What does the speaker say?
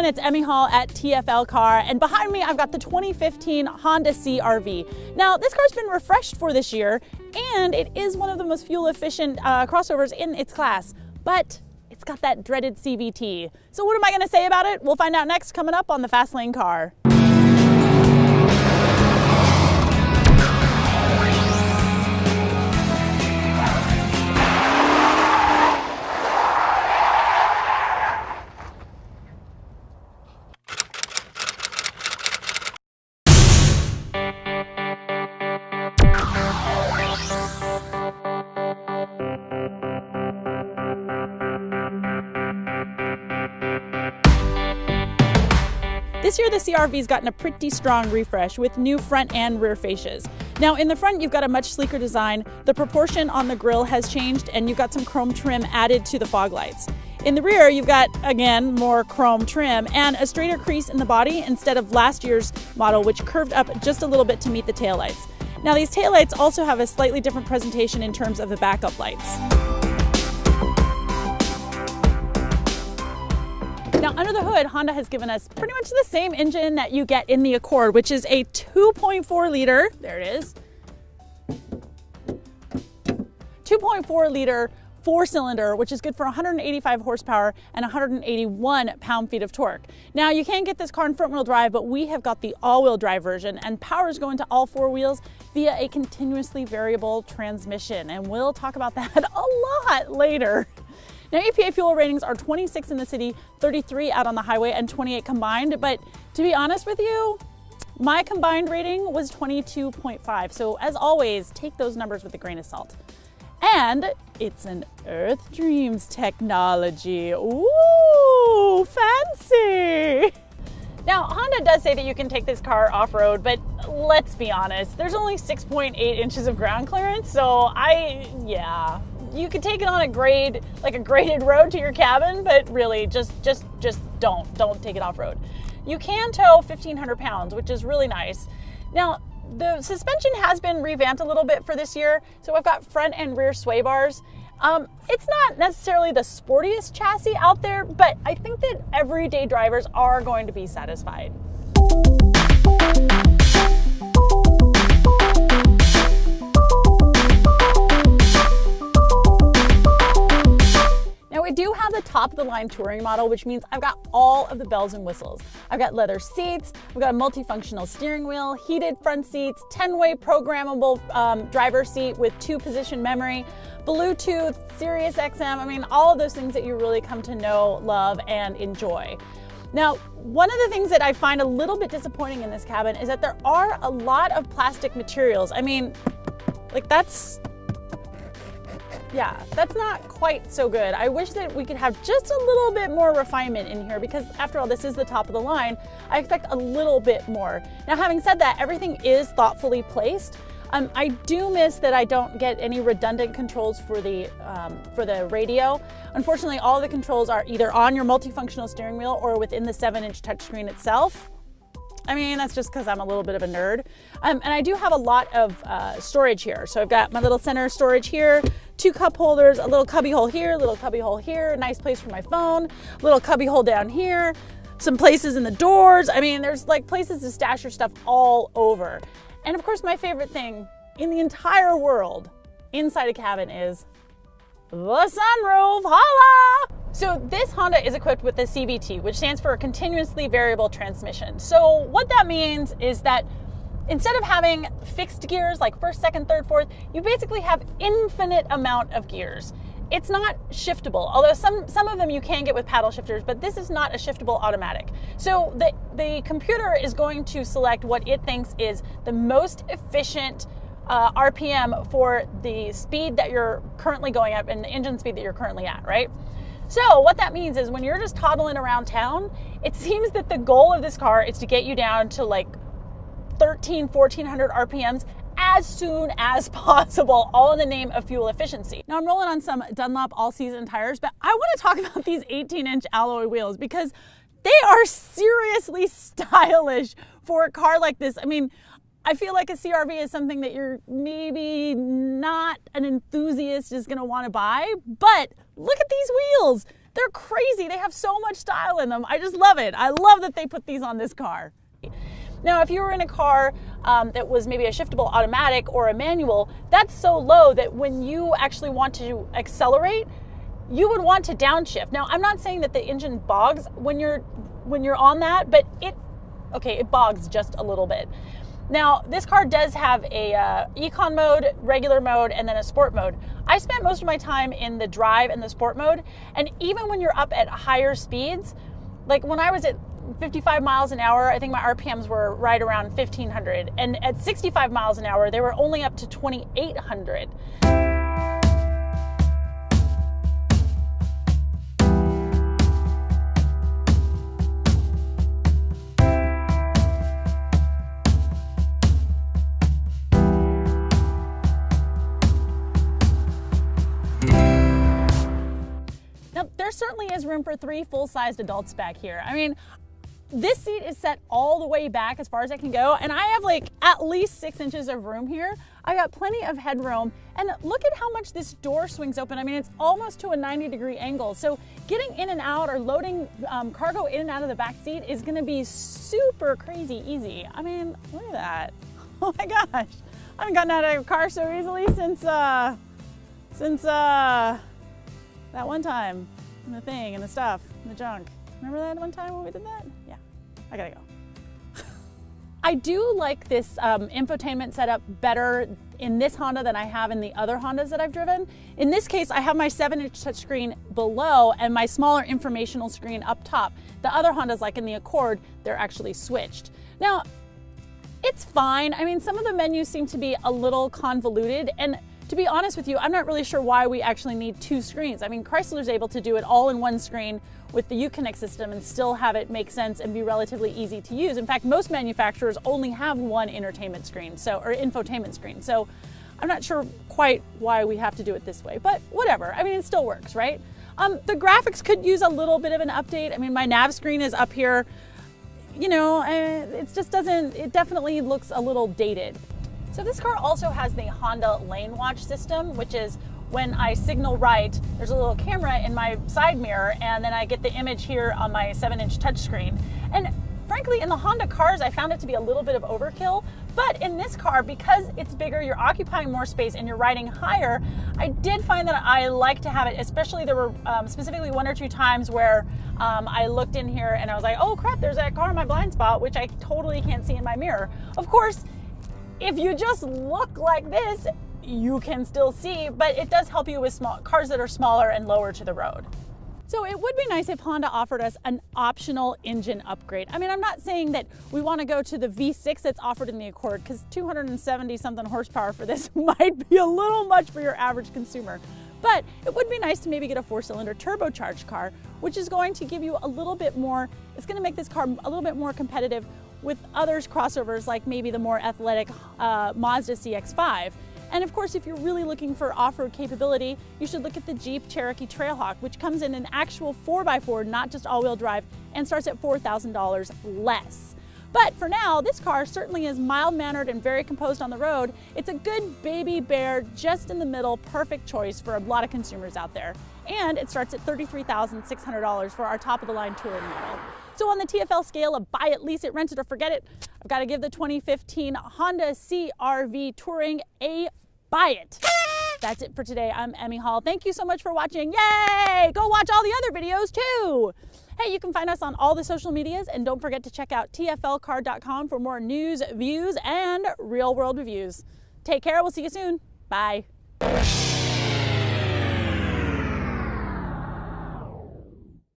it's Emmy Hall at TFL Car, and behind me I've got the 2015 Honda CR-V. Now this car's been refreshed for this year, and it is one of the most fuel efficient crossovers in its class, but it's got that dreaded CVT. So what am I gonna say about it? We'll find out next, coming up on the Fast Lane Car. This year the CR-V's gotten a pretty strong refresh with new front and rear fascias. Now in the front you've got a much sleeker design, the proportion on the grille has changed, and you've got some chrome trim added to the fog lights. In the rear you've got, again, more chrome trim and a straighter crease in the body instead of last year's model, which curved up just a little bit to meet the taillights. Now these taillights also have a slightly different presentation in terms of the backup lights. Now under the hood, Honda has given us pretty much the same engine that you get in the Accord, which is a 2.4 liter, there it is, 2.4 liter 4-cylinder, which is good for 185 horsepower and 181 pound-feet of torque. Now you can get this car in front-wheel drive, but we have got the all-wheel drive version, and powers go into all four wheels via a continuously variable transmission, and we'll talk about that a lot later. Now EPA fuel ratings are 26 in the city, 33 out on the highway, and 28 combined, but to be honest with you, my combined rating was 22.5, so as always, take those numbers with a grain of salt. And it's an Earth Dreams technology. Ooh, fancy! Now, Honda does say that you can take this car off-road, but let's be honest, there's only 6.8 inches of ground clearance, so yeah. You could take it on a grade, like a graded road to your cabin, but really just don't take it off-road. You can tow 1,500 pounds, which is really nice. Now, the suspension has been revamped a little bit for this year, so I've got front and rear sway bars. It's not necessarily the sportiest chassis out there, but I think that everyday drivers are going to be satisfied. Now we do have the top of the line touring model, which means I've got all of the bells and whistles. I've got leather seats, we've got a multifunctional steering wheel, heated front seats, 10-way programmable driver seat with 2-position memory, Bluetooth, Sirius XM, I mean, all of those things that you really come to know, love, and enjoy. Now, one of the things that I find a little bit disappointing in this cabin is that there are a lot of plastic materials. I mean, like that's not quite so good. I wish that we could have just a little bit more refinement in here, because after all, this is the top of the line. I expect a little bit more. Now, having said that, everything is thoughtfully placed. I do miss that I don't get any redundant controls for the radio. Unfortunately, all the controls are either on your multifunctional steering wheel or within the 7-inch touchscreen itself. I mean, that's just because I'm a little bit of a nerd. And I do have a lot of storage here. So I've got my little center storage here, 2 cup holders, a little cubby hole here, a little cubby hole here, a nice place for my phone, a little cubby hole down here, some places in the doors. I mean, there's like places to stash your stuff all over. And of course, my favorite thing in the entire world inside a cabin is the sunroof. Holla! So this Honda is equipped with the CVT, which stands for a continuously variable transmission. So what that means is that instead of having fixed gears like first, second, third, fourth, you basically have infinite amount of gears. It's not shiftable, although some of them you can get with paddle shifters, but this is not a shiftable automatic. So the computer is going to select what it thinks is the most efficient RPM for the speed that you're currently going at and the engine speed that you're currently at, right? So what that means is when you're just toddling around town, it seems that the goal of this car is to get you down to like 1,400 RPMs as soon as possible, all in the name of fuel efficiency. Now I'm rolling on some Dunlop all-season tires, but I want to talk about these 18-inch alloy wheels because they are seriously stylish for a car like this. I mean, I feel like a CR-V is something that you're maybe not an enthusiast is going to want to buy, but look at these wheels. They're crazy. They have so much style in them. I just love it. I love that they put these on this car. Now, if you were in a car that was maybe a shiftable automatic or a manual, that's so low that when you actually want to accelerate, you would want to downshift. Now, I'm not saying that the engine bogs when you're on that, but it bogs just a little bit. Now, this car does have a econ mode, regular mode, and then a sport mode. I spent most of my time in the drive and the sport mode, and even when you're up at higher speeds, like when I was at 55 miles an hour, I think my RPMs were right around 1,500. And at 65 miles an hour, they were only up to 2,800. Now, there certainly is room for 3 full-sized adults back here. I mean, this seat is set all the way back as far as I can go, and I have like at least 6 inches of room here. I got plenty of headroom, and look at how much this door swings open. I mean, it's almost to a 90-degree angle. So getting in and out or loading cargo in and out of the back seat is gonna be super crazy easy. I mean, look at that. Oh my gosh. I haven't gotten out of a car so easily since that one time, and the thing, and the stuff, and the junk. Remember that one time when we did that? Yeah, I gotta go. I do like this infotainment setup better in this Honda than I have in the other Hondas that I've driven. In this case, I have my 7-inch touchscreen below and my smaller informational screen up top. The other Hondas, like in the Accord, they're actually switched. Now, it's fine. I mean, some of the menus seem to be a little convoluted, and to be honest with you, I'm not really sure why we actually need 2 screens. I mean, Chrysler's able to do it all in one screen with the Uconnect system and still have it make sense and be relatively easy to use. In fact, most manufacturers only have one entertainment screen, or infotainment screen. So I'm not sure quite why we have to do it this way, but whatever. I mean, it still works, right? The graphics could use a little bit of an update. I mean, my nav screen is up here. You know, it just doesn't, it definitely looks a little dated. So this car also has the Honda Lane Watch system, which is when I signal right, there's a little camera in my side mirror, and then I get the image here on my 7-inch touchscreen. And frankly, in the Honda cars, I found it to be a little bit of overkill, but in this car, because it's bigger, you're occupying more space and you're riding higher, I did find that I like to have it, especially there were specifically 1 or 2 times where I looked in here and I was like, oh crap, there's that car in my blind spot, which I totally can't see in my mirror. Of course, if you just look like this, you can still see, but it does help you with small cars that are smaller and lower to the road. So it would be nice if Honda offered us an optional engine upgrade. I mean, I'm not saying that we want to go to the V6 that's offered in the Accord, because 270 something horsepower for this might be a little much for your average consumer. But it would be nice to maybe get a 4-cylinder turbocharged car, which is going to give you a little bit more, it's going to make this car a little bit more competitive with others crossovers, like maybe the more athletic Mazda CX-5. And of course, if you're really looking for off-road capability, you should look at the Jeep Cherokee Trailhawk, which comes in an actual 4x4, not just all-wheel drive, and starts at $4,000 less. But for now, this car certainly is mild-mannered and very composed on the road. It's a good baby bear, just in the middle, perfect choice for a lot of consumers out there. And it starts at $33,600 for our top-of-the-line touring model. So on the TFL scale of buy it, lease it, rent it, or forget it, I've got to give the 2015 Honda CR-V Touring a buy it. That's it for today. I'm Emmy Hall. Thank you so much for watching. Yay! Go watch all the other videos too. Hey, you can find us on all the social medias, and don't forget to check out tflcar.com for more news, views, and real world reviews. Take care. We'll see you soon. Bye.